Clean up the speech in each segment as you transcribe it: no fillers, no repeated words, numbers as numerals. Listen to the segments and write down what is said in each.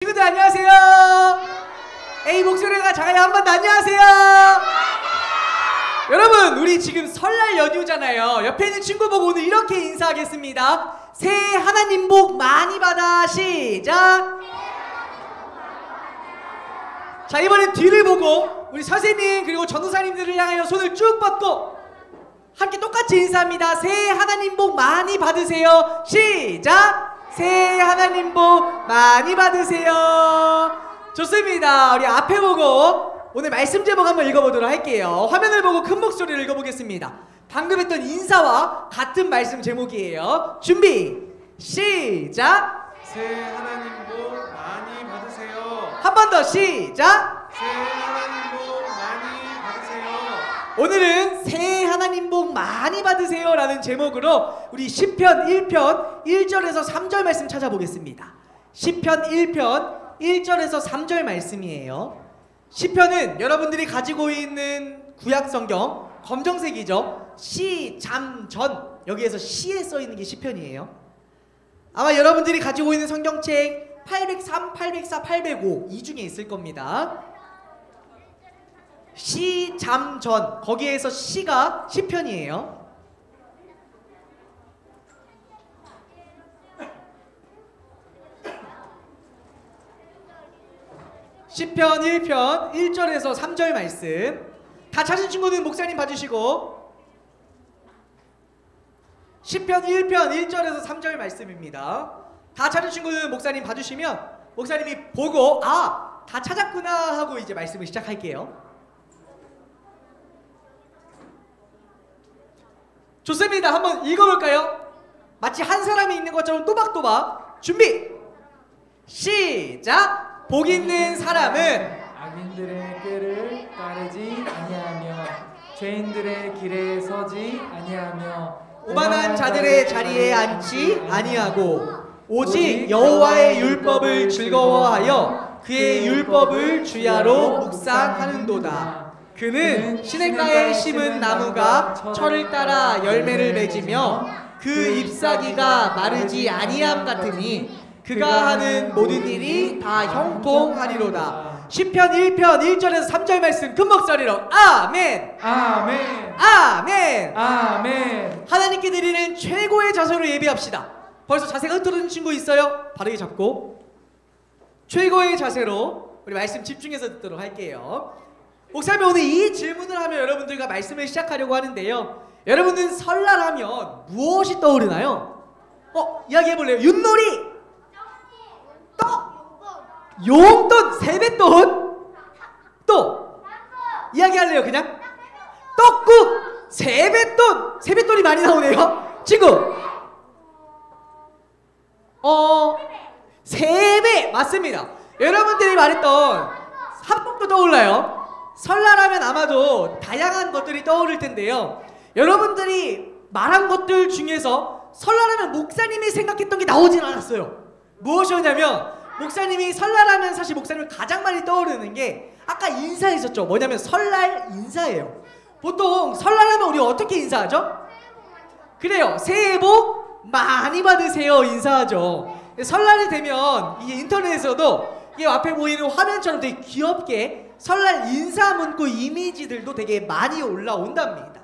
친구들 안녕하세요. 에이 목소리가 작아요. 한 번 더 안녕하세요. 여러분 우리 지금 설날 연휴잖아요. 옆에 있는 친구 보고 오늘 이렇게 인사하겠습니다. 새해 하나님 복 많이 받아. 시작. 자, 이번엔 뒤를 보고 우리 선생님 그리고 전도사님들을 향하여 손을 쭉 뻗고 함께 똑같이 인사합니다. 새해 하나님 복 많이 받으세요. 시작. 새해 하나님 복 많이 받으세요. 좋습니다. 우리 앞에 보고 오늘 말씀 제목 한번 읽어보도록 할게요. 화면을 보고 큰 목소리로 읽어보겠습니다. 방금 했던 인사와 같은 말씀 제목이에요. 준비 시작. 새해 하나님 복 많이 받으세요. 한 번 더 시작. 새해 하나님 복 많이 받으세요. 오늘은 새해 하나님 복 많이 받으세요 라는 제목으로 우리 시편 1편 1절에서 3절 말씀 찾아보겠습니다. 시편 1편 1절에서 3절 말씀이에요. 시편은 여러분들이 가지고 있는 구약성경 검정색이죠. 시, 잠, 전, 여기에서 시에 써있는 게 시편이에요. 아마 여러분들이 가지고 있는 성경책 803, 804, 805 이 중에 있을 겁니다. 시, 잠, 전, 거기에서 시가 시편이에요. 시편 1편 1절에서 3절 말씀 다 찾은 친구는 목사님 봐주시고 시편 1편 1절에서 3절 말씀입니다. 다 찾은 친구는 목사님 봐주시면 목사님이 보고 아, 다 찾았구나 하고 이제 말씀을 시작할게요. 좋습니다. 한번 읽어볼까요? 마치 한 사람이 있는 것처럼 또박또박 준비 시작. 복 있는 사람은 악인들의 꾀를 따르지 아니하며 죄인들의 길에 서지 아니하며 오만한 자들의 자리에 앉지 아니하고 오직 여호와의 율법을 즐거워하여 그의 율법을 주야로 묵상하는도다. 그는 시냇가에 심은 나무가 철을 따라 열매를 맺으며 그 잎사귀가 마르지 아니함 같으니 그가 하는 모든 일이 다 형통하리로다. 시편 1편 1절에서 3절 말씀 큰 목소리로 아멘 아멘 아멘 아멘. 하나님께 드리는 최고의 자세로 예배합시다. 벌써 자세가 흐트러진 친구 있어요? 바르게 잡고 최고의 자세로 우리 말씀 집중해서 듣도록 할게요. 목사님이 오늘 이 질문을 하며 여러분들과 말씀을 시작하려고 하는데요. 여러분은 설날하면 무엇이 떠오르나요? 이야기해볼래요? 윷놀이, 용돈, 세뱃돈, 또 이야기할래요? 그냥 떡국, 세뱃돈, 세뱃돈이 많이 나오네요. 친구 세배 맞습니다. 여러분들이 말했던 한복도 떠올라요. 설날하면 아마도 다양한 것들이 떠오를 텐데요. 여러분들이 말한 것들 중에서 설날하면 목사님이 생각했던 게 나오진 않았어요. 무엇이었냐면 목사님이 설날하면 사실 목사님을 가장 많이 떠오르는 게 아까 인사했었죠. 뭐냐면 설날 인사예요. 보통 설날하면 우리 어떻게 인사하죠? 그래요. 새해 복 많이 받으세요 인사하죠. 설날이 되면 이게 인터넷에서도 이 앞에 보이는 화면처럼 되게 귀엽게 설날 인사 문구 이미지들도 되게 많이 올라온답니다.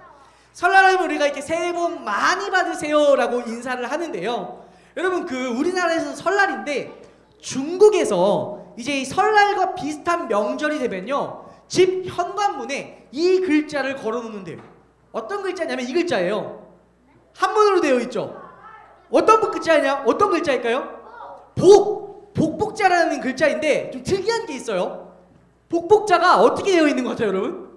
설날하면 우리가 이렇게 새해 복 많이 받으세요 라고 인사를 하는데요. 여러분 우리나라에서는 설날인데 중국에서 이제 이 설날과 비슷한 명절이 되면요 집 현관문에 이 글자를 걸어 놓는데요. 어떤 글자냐면 이 글자예요. 한문으로 되어 있죠. 어떤 글자일까요? 복복자라는 글자인데 좀 특이한 게 있어요. 복복자가 어떻게 되어 있는 것 같아요 여러분?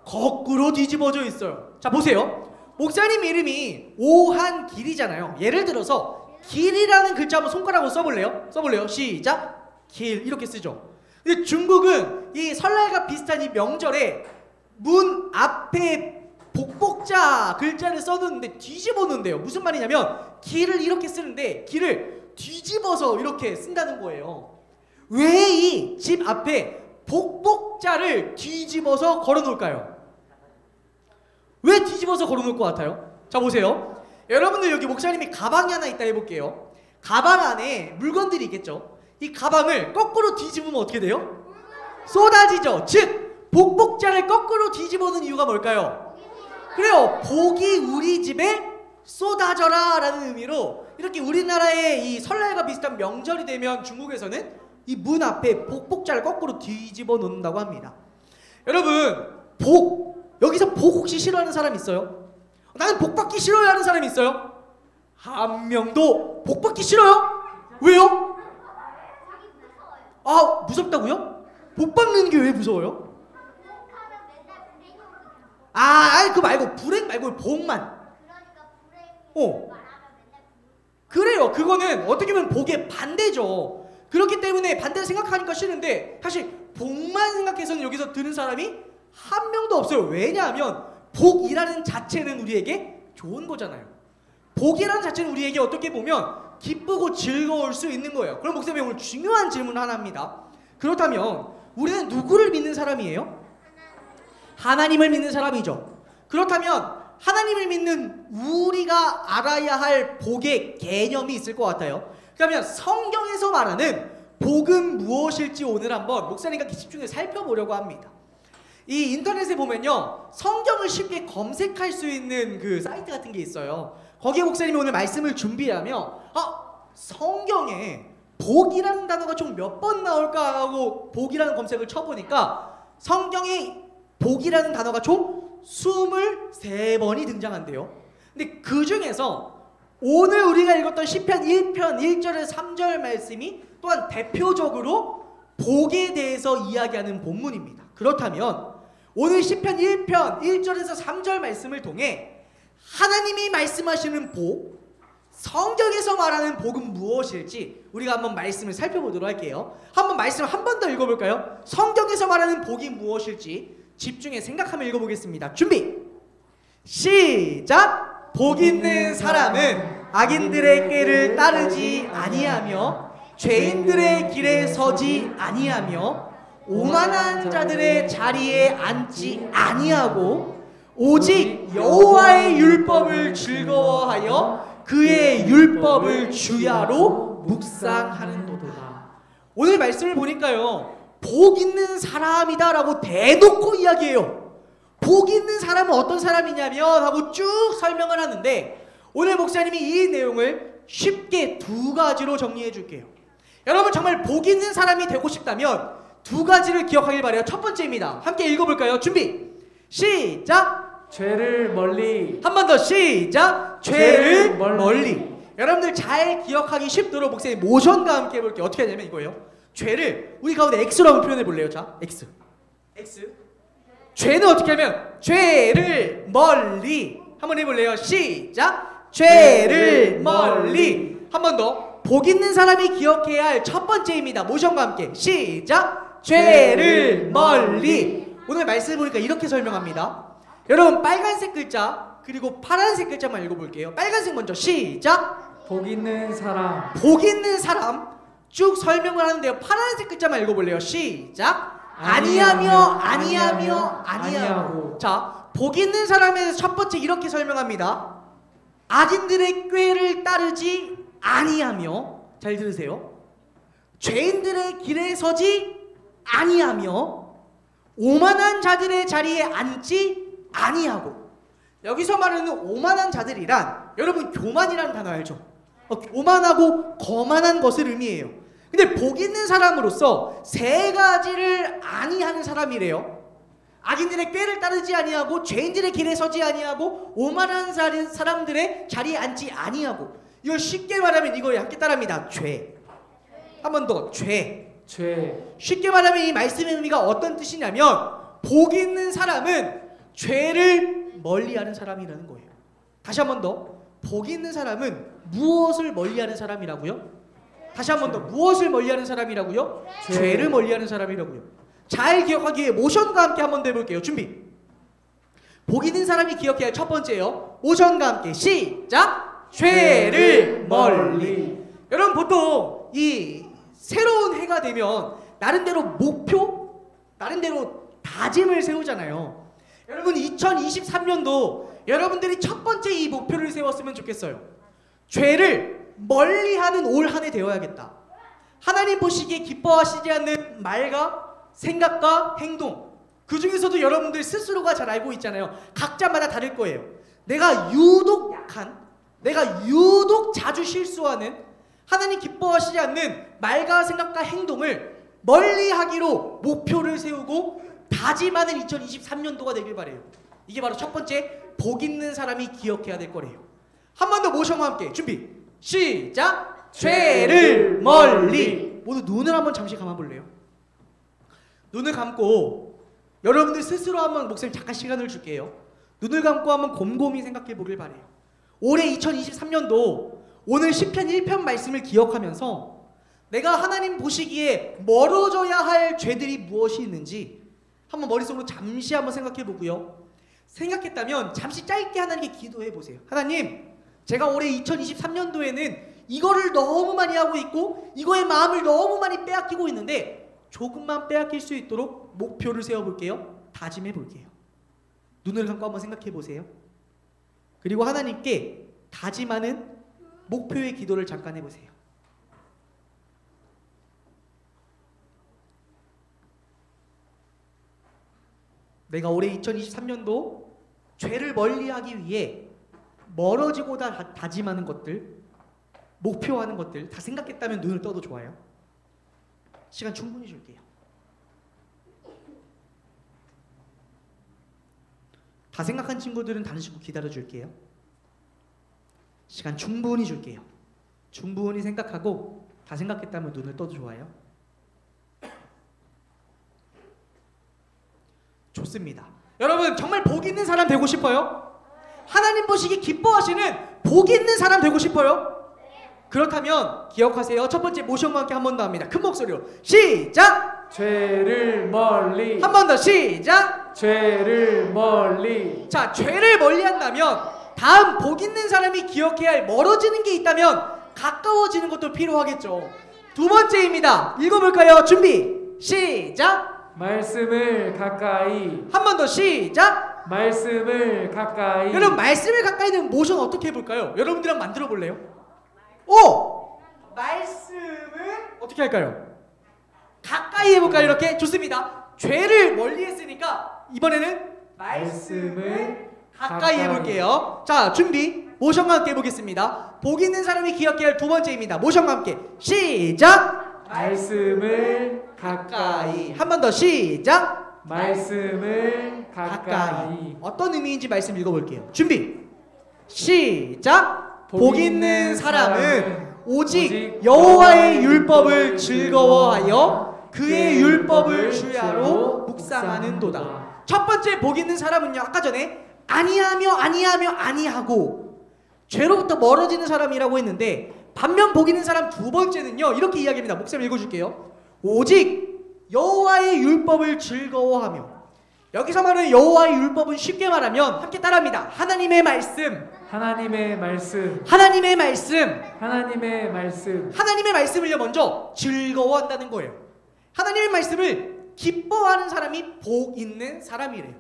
거꾸로 뒤집어져 있어요. 자 보세요. 목사님 이름이 오한길이잖아요. 예를 들어서 길이라는 글자 한번 손가락으로 써볼래요? 시작. 길 이렇게 쓰죠. 근데 중국은 이 설날과 비슷한 이 명절에 문 앞에 복복자 글자를 써놓는데 뒤집어 놓는데요. 무슨 말이냐면 길을 이렇게 쓰는데 길을 뒤집어서 이렇게 쓴다는 거예요. 왜 이 집 앞에 복복자를 뒤집어서 걸어 놓을까요? 왜 뒤집어서 걸어 놓을 것 같아요? 자 보세요. 여러분들 여기 목사님이 가방이 하나 있다 해볼게요. 가방 안에 물건들이 있겠죠. 이 가방을 거꾸로 뒤집으면 어떻게 돼요? 쏟아지죠. 즉 복복자를 거꾸로 뒤집어놓은 이유가 뭘까요? 그래요. 복이 우리 집에 쏟아져라 라는 의미로 이렇게 우리나라의 이 설날과 비슷한 명절이 되면 중국에서는 이 문 앞에 복복자를 거꾸로 뒤집어 놓는다고 합니다. 여러분, 복, 여기서 복 혹시 싫어하는 사람 있어요? 나는 복 받기 싫어요 하는 사람이 있어요? 한 명도 복 받기 싫어요? 왜요? 아, 무섭다고요? 복 받는 게 왜 무서워요? 그거 말고 불행 말고 복만. 그래요. 그거는 어떻게 보면 복의 반대죠. 그렇기 때문에 반대를 생각하니까 싫은데 사실 복만 생각해서는 여기서 드는 사람이 한 명도 없어요. 왜냐하면 복이라는 자체는 우리에게 좋은 거잖아요. 복이라는 자체는 우리에게 어떻게 보면 기쁘고 즐거울 수 있는 거예요. 그럼 목사님 오늘 중요한 질문 하나 합니다. 그렇다면 우리는 누구를 믿는 사람이에요? 하나님을 믿는 사람이죠. 그렇다면 하나님을 믿는 우리가 알아야 할 복의 개념이 있을 것 같아요. 그러면 성경에서 말하는 복은 무엇일지 오늘 한번 목사님과 같이 집중해서 살펴보려고 합니다. 이 인터넷에 보면요, 성경을 쉽게 검색할 수 있는 그 사이트 같은 게 있어요. 거기에 목사님이 오늘 말씀을 준비하며 성경에 복이라는 단어가 총 몇 번 나올까 하고 복이라는 검색을 쳐보니까 성경에 복이라는 단어가 총 23번이 등장한대요. 근데 그 중에서 오늘 우리가 읽었던 시편 1편 1절에서 3절 말씀이 또한 대표적으로 복에 대해서 이야기하는 본문입니다. 그렇다면 오늘 시편 1편 1절에서 3절 말씀을 통해 하나님이 말씀하시는 복, 성경에서 말하는 복은 무엇일지 우리가 한번 말씀을 살펴보도록 할게요. 한번 말씀을 한 번 더 읽어볼까요? 성경에서 말하는 복이 무엇일지 집중해 생각하며 읽어보겠습니다. 준비! 시작! 복 있는 사람은 악인들의 꾀를 따르지 아니하며 죄인들의 길에 서지 아니하며 오만한 자들의 자리에 앉지 아니하고 오직 여호와의 율법을 즐거워하여 그의 율법을 주야로 묵상하는도다. 오늘 말씀을 보니까요, 복 있는 사람이다 라고 대놓고 이야기해요. 복 있는 사람은 어떤 사람이냐면 하고 쭉 설명을 하는데 오늘 목사님이 이 내용을 쉽게 두 가지로 정리해 줄게요. 여러분 정말 복 있는 사람이 되고 싶다면 두 가지를 기억하길 바라요. 첫 번째입니다. 함께 읽어볼까요? 준비 시작. 죄를 멀리. 한 번 더 시작. 죄를 멀리. 여러분들 잘 기억하기 쉽도록 목사님 모션과 함께 해볼게요. 어떻게 하냐면 이거예요. 죄를 우리 가운데 X로 한번 표현해 볼래요? 자, X. 죄는 어떻게 하면 죄를 멀리. 한번 해볼래요? 시작. 죄를 멀리. 한 번 더. 복 있는 사람이 기억해야 할 첫 번째입니다. 모션과 함께 시작. 죄를 멀리. 오늘 말씀을 보니까 이렇게 설명합니다. 여러분 빨간색 글자 그리고 파란색 글자만 읽어볼게요. 빨간색 먼저 시작. 복 있는 사람. 복 있는 사람 쭉 설명을 하는데요. 파란색 글자만 읽어볼래요. 시작. 아니하고. 자, 복 있는 사람에서 첫 번째 이렇게 설명합니다. 악인들의 꾀를 따르지 아니하며, 잘 들으세요. 죄인들의 길에 서지 아니하며 오만한 자들의 자리에 앉지 아니하고. 여기서 말하는 오만한 자들이란 여러분 교만이라는 단어 알죠? 오만하고 거만한 것을 의미해요. 근데 복 있는 사람으로서 세 가지를 아니하는 사람이래요. 악인들의 꾀를 따르지 아니하고 죄인들의 길에 서지 아니하고 오만한 사람들의 자리에 앉지 아니하고. 이걸 쉽게 말하면 이거에 함께 따라합니다. 죄. 한 번 더. 죄. 쉽게 말하면 이 말씀의 의미가 어떤 뜻이냐면 복 있는 사람은 죄를 멀리하는 사람이라는 거예요. 다시 한 번 더. 복 있는 사람은 무엇을 멀리하는 사람이라고요? 다시 한 번 더. 무엇을 멀리하는 사람이라고요? 죄를 멀리하는 사람이라고요. 잘 기억하기에 모션과 함께 한 번 더 해볼게요. 준비. 복 있는 사람이 기억해야 할 첫 번째요. 모션과 함께 시작. 죄를 멀리. 여러분 보통 이 새로운 해가 되면 나름대로 목표, 나름대로 다짐을 세우잖아요. 여러분 2023년도 여러분들이 첫 번째 이 목표를 세웠으면 좋겠어요. 죄를 멀리하는 올 한 해 되어야겠다. 하나님 보시기에 기뻐하시지 않는 말과 생각과 행동, 그 중에서도 여러분들 스스로가 잘 알고 있잖아요. 각자마다 다를 거예요. 내가 유독 약한, 내가 유독 자주 실수하는, 하나님 기뻐하시지 않는 말과 생각과 행동을 멀리하기로 목표를 세우고 다짐하는 2023년도가 되길 바래요. 이게 바로 첫 번째, 복 있는 사람이 기억해야 될 거래요. 한 번 더 모션과 함께 준비 시작. 죄를 멀리. 모두 눈을 한번 잠시 감아볼래요? 눈을 감고 여러분들 스스로 한번 목사님 잠깐 시간을 줄게요. 눈을 감고 한번 곰곰이 생각해 보길 바래요. 올해 2023년도 오늘 시편 1편 말씀을 기억하면서 내가 하나님 보시기에 멀어져야 할 죄들이 무엇이 있는지 한번 머릿속으로 잠시 한번 생각해 보고요. 생각했다면 잠시 짧게 하나님께 기도해 보세요. 하나님, 제가 올해 2023년도에는 이거를 너무 많이 하고 있고 이거에 마음을 너무 많이 빼앗기고 있는데 조금만 빼앗길 수 있도록 목표를 세워볼게요. 다짐해 볼게요. 눈을 감고 한번 생각해 보세요. 그리고 하나님께 다짐하는 목표의 기도를 잠깐 해보세요. 내가 올해 2023년도 죄를 멀리하기 위해 멀어지고 다짐하는 것들, 목표하는 것들 다 생각했다면 눈을 떠도 좋아요. 시간 충분히 줄게요. 다 생각한 친구들은 다른 친구 기다려 줄게요. 시간 충분히 줄게요. 충분히 생각하고 다 생각했다면 눈을 떠도 좋아요. 좋습니다. 여러분, 정말 복 있는 사람 되고 싶어요? 하나님 보시기 기뻐하시는 복 있는 사람 되고 싶어요? 그렇다면 기억하세요. 첫 번째 모션과 함께 한 번 더 합니다. 큰 목소리로 시작! 죄를 멀리. 한 번 더 시작! 죄를 멀리. 자, 죄를 멀리 한다면 다음 복 있는 사람이 기억해야 할 멀어지는 게 있다면 가까워지는 것도 필요하겠죠. 두 번째입니다. 읽어볼까요? 준비 시작! 말씀을 가까이. 한 번 더 시작! 말씀을 가까이. 여러분, 말씀을 가까이 되면 모션 어떻게 해볼까요? 여러분들이랑 만들어 볼래요? 오! 말씀을 어떻게 할까요? 가까이 해볼까요? 이렇게? 좋습니다. 죄를 멀리 했으니까 이번에는 말씀을 가까이 해볼게요. 자, 준비 모션과 함께 해보겠습니다. 복 있는 사람이 기억해야 할 두 번째입니다. 모션과 함께 시작! 말씀을 가까이. 한 번 더 시작! 말씀을 가까이. 어떤 의미인지 말씀 읽어볼게요. 준비 시작! 복 있는 사람은 오직 여호와의 율법을 즐거워하여 그의 율법을 주야로 묵상하는도다. 첫 번째 복 있는 사람은요, 아까 전에 아니하고 죄로부터 멀어지는 사람이라고 했는데, 반면 복 있는 사람 두 번째는요, 이렇게 이야기합니다. 목사님 읽어줄게요. 오직 여호와의 율법을 즐거워하며. 여기서 말하는 여호와의 율법은 쉽게 말하면 함께 따라합니다. 하나님의 말씀. 하나님의 말씀. 하나님의 말씀. 하나님의 말씀. 하나님의 말씀을요, 먼저 즐거워한다는 거예요. 하나님의 말씀을 기뻐하는 사람이 복 있는 사람이래요.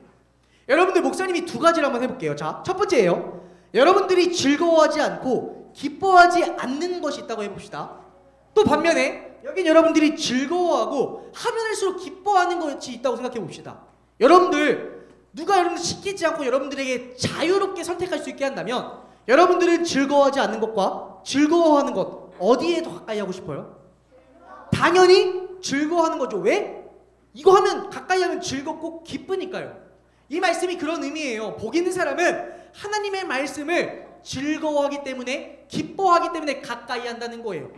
여러분들, 목사님이 두 가지를 한번 해볼게요. 자, 첫 번째예요. 여러분들이 즐거워하지 않고 기뻐하지 않는 것이 있다고 해봅시다. 또 반면에 여긴 여러분들이 즐거워하고 하면 할수록 기뻐하는 것이 있다고 생각해 봅시다. 여러분들, 누가 여러분들 시키지 않고 여러분들에게 자유롭게 선택할 수 있게 한다면 여러분들은 즐거워하지 않는 것과 즐거워하는 것, 어디에 더 가까이 하고 싶어요? 당연히 즐거워하는 거죠. 왜? 이거 하면, 가까이 하면 즐겁고 기쁘니까요. 이 말씀이 그런 의미예요. 복 있는 사람은 하나님의 말씀을 즐거워하기 때문에, 기뻐하기 때문에 가까이 한다는 거예요.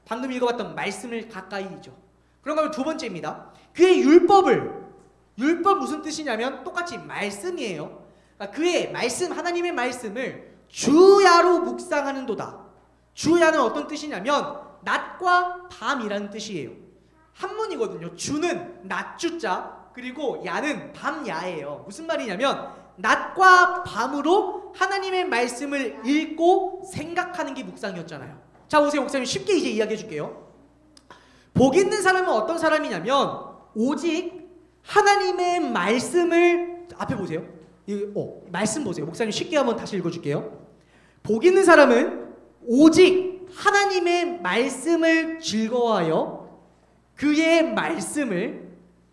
방금 읽어봤던 말씀을 가까이죠. 그런가 하면 두 번째입니다. 그의 율법 무슨 뜻이냐면 똑같이 말씀이에요. 그러니까 그의 말씀, 하나님의 말씀을 주야로 묵상하는도다. 주야는 어떤 뜻이냐면 낮과 밤이라는 뜻이에요. 한문이거든요. 주는 낮주자, 그리고 야는 밤야예요. 무슨 말이냐면 낮과 밤으로 하나님의 말씀을 읽고 생각하는 게 묵상이었잖아요. 자, 보세요. 목사님 쉽게 이제 이야기해 줄게요. 복 있는 사람은 어떤 사람이냐면 오직 하나님의 말씀을, 앞에 보세요. 말씀 보세요. 목사님 쉽게 한번 다시 읽어줄게요. 복 있는 사람은 오직 하나님의 말씀을 즐거워하여 그의 말씀을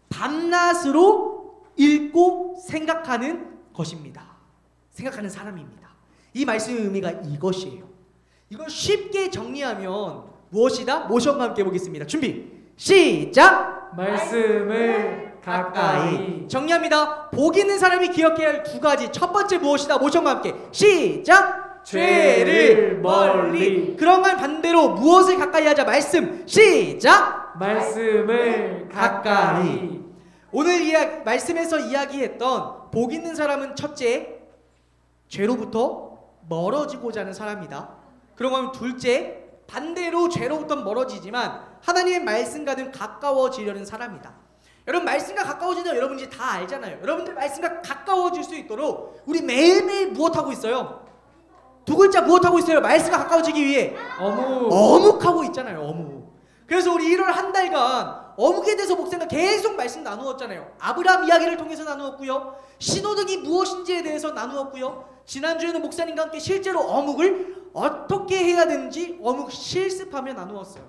밤낮으로 읽고 생각하는 것입니다. 생각하는 사람입니다. 이 말씀의 의미가 이것이에요. 이걸 쉽게 정리하면 무엇이다? 모션과 함께 보겠습니다. 준비 시작! 말씀을 가까이. 정리합니다. 복 있는 사람이 기억해야 할 두 가지. 첫 번째 무엇이다? 모션과 함께 시작! 죄를 멀리. 그런 말 반대로 무엇을 가까이 하자? 말씀 시작! 말씀을 가까이. 오늘 말씀에서 이야기했던 복 있는 사람은 첫째, 죄로부터 멀어지고자 하는 사람이다. 그러면 둘째, 반대로 죄로부터 멀어지지만 하나님의 말씀과는 가까워지려는 사람이다. 여러분, 말씀과 가까워지는 여러분 이제 다 알잖아요. 여러분들 말씀과 가까워질 수 있도록 우리 매일매일 무엇하고 있어요? 두 글자 무엇하고 있어요? 말씀과 가까워지기 위해 어묵하고 있잖아요. 어묵. 그래서 우리 1월 한 달간 어묵에 대해서 목사님과 계속 말씀 나누었잖아요. 아브라함 이야기를 통해서 나누었고요. 신호등이 무엇인지에 대해서 나누었고요. 지난주에는 목사님과 함께 실제로 어묵을 어떻게 해야 되는지 어묵 실습하며 나누었어요.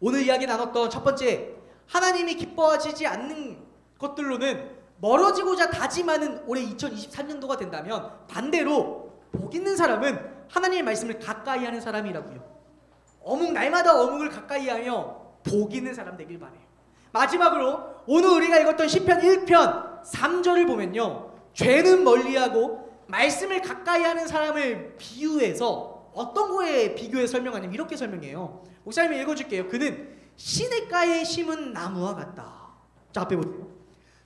오늘 이야기 나눴던 첫 번째, 하나님이 기뻐하시지 않는 것들로는 멀어지고자 다짐하는 올해 2023년도가 된다면 반대로 복 있는 사람은 하나님의 말씀을 가까이 하는 사람이라고요. 날마다 어묵을 가까이 하며 복 있는 사람 되길 바래요. 마지막으로 오늘 우리가 읽었던 시편 1편 3절을 보면요, 죄는 멀리하고 말씀을 가까이 하는 사람을 비유해서 어떤 거에 비교해서 설명하냐면 이렇게 설명해요. 목사님이 읽어줄게요. 그는 시냇가에 심은 나무와 같다. 자, 앞에 보세요.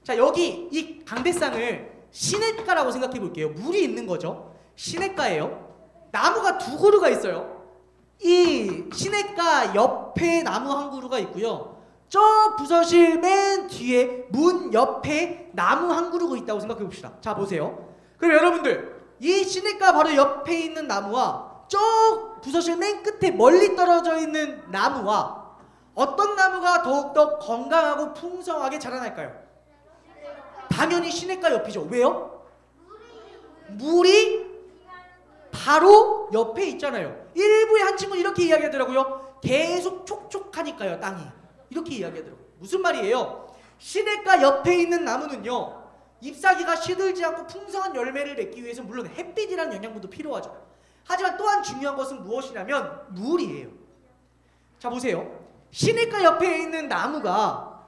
자, 여기 이 강대상을 시냇가라고 생각해 볼게요. 물이 있는 거죠. 시냇가예요. 나무가 두 그루가 있어요. 이 시냇가 옆에 나무 한 그루가 있고요. 저 부서실 맨 뒤에 문 옆에 나무 한 그루가 있다고 생각해 봅시다. 자, 보세요. 그럼 여러분들, 이 시냇가 바로 옆에 있는 나무와 저 부서실 맨 끝에 멀리 떨어져 있는 나무와 어떤 나무가 더욱더 건강하고 풍성하게 자라날까요? 당연히 시냇가 옆이죠. 왜요? 물이 바로 옆에 있잖아요. 일부의 한 친구는 이렇게 이야기하더라고요. 계속 촉촉하니까요, 땅이. 이렇게 이야기하더라고요. 무슨 말이에요? 시냇가 옆에 있는 나무는요, 잎사귀가 시들지 않고 풍성한 열매를 맺기 위해서 물론 햇빛이라는 영양분도 필요하죠. 하지만 또한 중요한 것은 무엇이냐면 물이에요. 자, 보세요. 시냇가 옆에 있는 나무가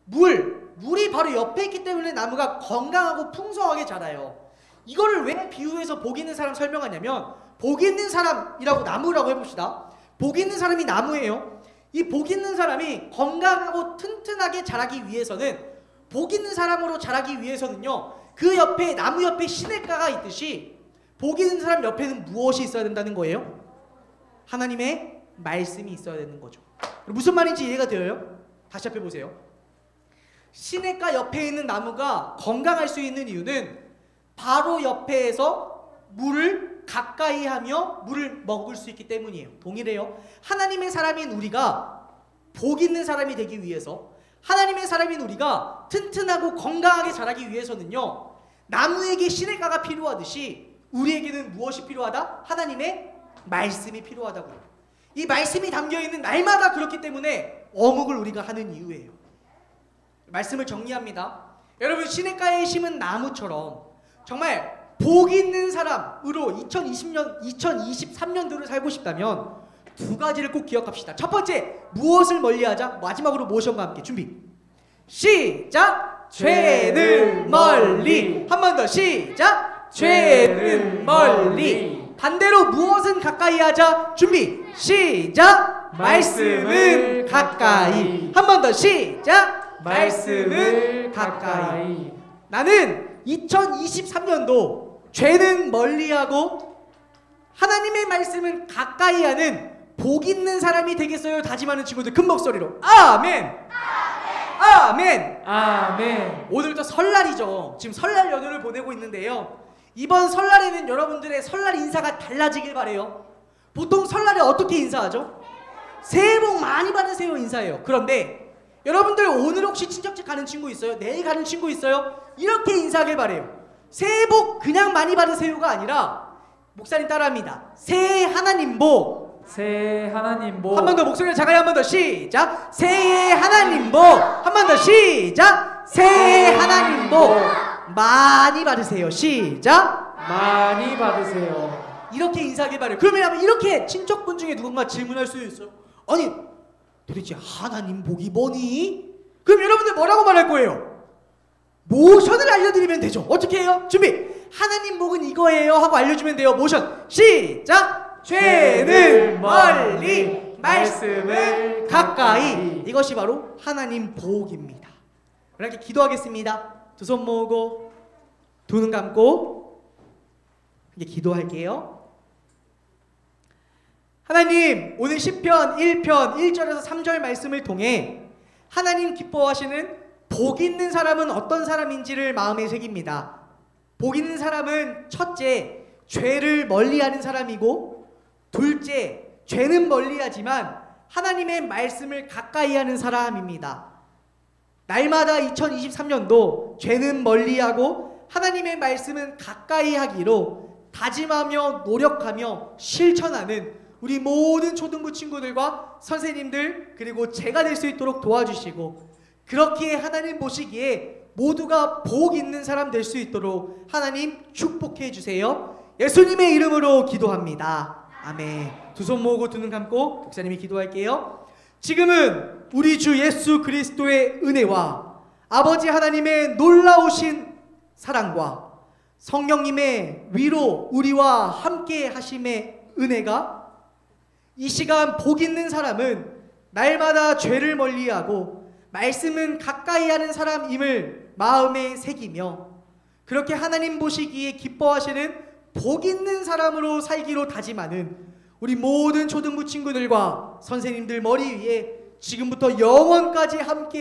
물이 바로 옆에 있기 때문에 나무가 건강하고 풍성하게 자라요. 이거를 왜 비유해서 복 있는 사람 설명하냐면, 복 있는 사람이라고 나무라고 해봅시다. 복 있는 사람이 나무예요. 이 복 있는 사람이 건강하고 튼튼하게 자라기 위해서는, 복 있는 사람으로 자라기 위해서는요, 그 옆에 나무 옆에 시냇가가 있듯이 복 있는 사람 옆에는 무엇이 있어야 된다는 거예요? 하나님의 말씀이 있어야 되는 거죠. 무슨 말인지 이해가 되어요? 다시 앞에 보세요. 시냇가 옆에 있는 나무가 건강할 수 있는 이유는 바로 옆에서 물을 가까이 하며 물을 먹을 수 있기 때문이에요. 동일해요. 하나님의 사람인 우리가 복 있는 사람이 되기 위해서, 하나님의 사람인 우리가 튼튼하고 건강하게 자라기 위해서는요, 나무에게 시냇가가 필요하듯이 우리에게는 무엇이 필요하다? 하나님의 말씀이 필요하다고요. 이 말씀이 담겨있는 날마다 그렇기 때문에 어묵을 우리가 하는 이유예요. 말씀을 정리합니다. 여러분, 시냇가에 심은 나무처럼 정말 복 있는 사람으로 2023년도를 살고 싶다면 두 가지를 꼭 기억합시다. 첫 번째, 무엇을 멀리하자? 마지막으로 모션과 함께 준비 시작! 죄는 멀리. 한 번 더 시작! 죄는 멀리. 반대로 무엇은 가까이 하자? 준비 시작! 말씀은 가까이. 한 번 더 시작! 말씀은 가까이. 나는 2023년도 죄는 멀리하고 하나님의 말씀은 가까이 하는 복 있는 사람이 되겠어요. 다짐하는 친구들 큰 목소리로 아멘! 아멘! 아멘. 오늘부터 설날이죠. 지금 설날 연휴를 보내고 있는데요, 이번 설날에는 여러분들의 설날 인사가 달라지길 바래요. 보통 설날에 어떻게 인사하죠? 새해 복 많이 받으세요 인사해요. 그런데 여러분들 오늘 혹시 친척집 가는 친구 있어요? 내일 가는 친구 있어요? 이렇게 인사하길 바래요. 새해 복 그냥 많이 받으세요가 아니라 목사님 따라합니다. 새 하나님 복. 새 하나님 복. 한 번 더 목소리를 작아요. 한 번 더 시작. 새 하나님 복. 한 번 더 시작. 새 하나님 복 많이 받으세요. 시작. 많이 받으세요. 이렇게 인사하길 바래요. 그러면 이렇게 친척분 중에 누군가 질문할 수 있어요. 아니 도대체 하나님 복이 뭐니? 그럼 여러분들 뭐라고 말할 거예요? 모션을 알려드리면 되죠. 어떻게 해요? 준비. 하나님 복은 이거예요 하고 알려주면 돼요. 모션 시작. 죄는 멀리 말씀을 가까이. 이것이 바로 하나님 복입니다. 이렇게 기도하겠습니다. 두 손 모으고 두 눈 감고 이제 기도할게요. 하나님, 오늘 시편 1편 1절에서 3절 말씀을 통해 하나님 기뻐하시는 복 있는 사람은 어떤 사람인지를 마음에 새깁니다. 복 있는 사람은 첫째, 죄를 멀리하는 사람이고, 둘째, 죄는 멀리하지만 하나님의 말씀을 가까이 하는 사람입니다. 날마다 2023년도 죄는 멀리하고 하나님의 말씀은 가까이 하기로 다짐하며 노력하며 실천하는 우리 모든 초등부 친구들과 선생님들 그리고 제가 될 수 있도록 도와주시고, 그렇게 하나님 보시기에 모두가 복 있는 사람 될 수 있도록 하나님 축복해 주세요. 예수님의 이름으로 기도합니다. 아멘. 두 손 모으고 두 눈 감고 목사님이 기도할게요. 지금은 우리 주 예수 그리스도의 은혜와 아버지 하나님의 놀라우신 사랑과 성령님의 위로 우리와 함께 하심의 은혜가 이 시간 복 있는 사람은 날마다 죄를 멀리하고 말씀은 가까이 하는 사람임을 마음에 새기며, 그렇게 하나님 보시기에 기뻐하시는 복 있는 사람으로 살기로 다짐하는 우리 모든 초등부 친구들과 선생님들 머리 위에 지금부터 영원까지 함께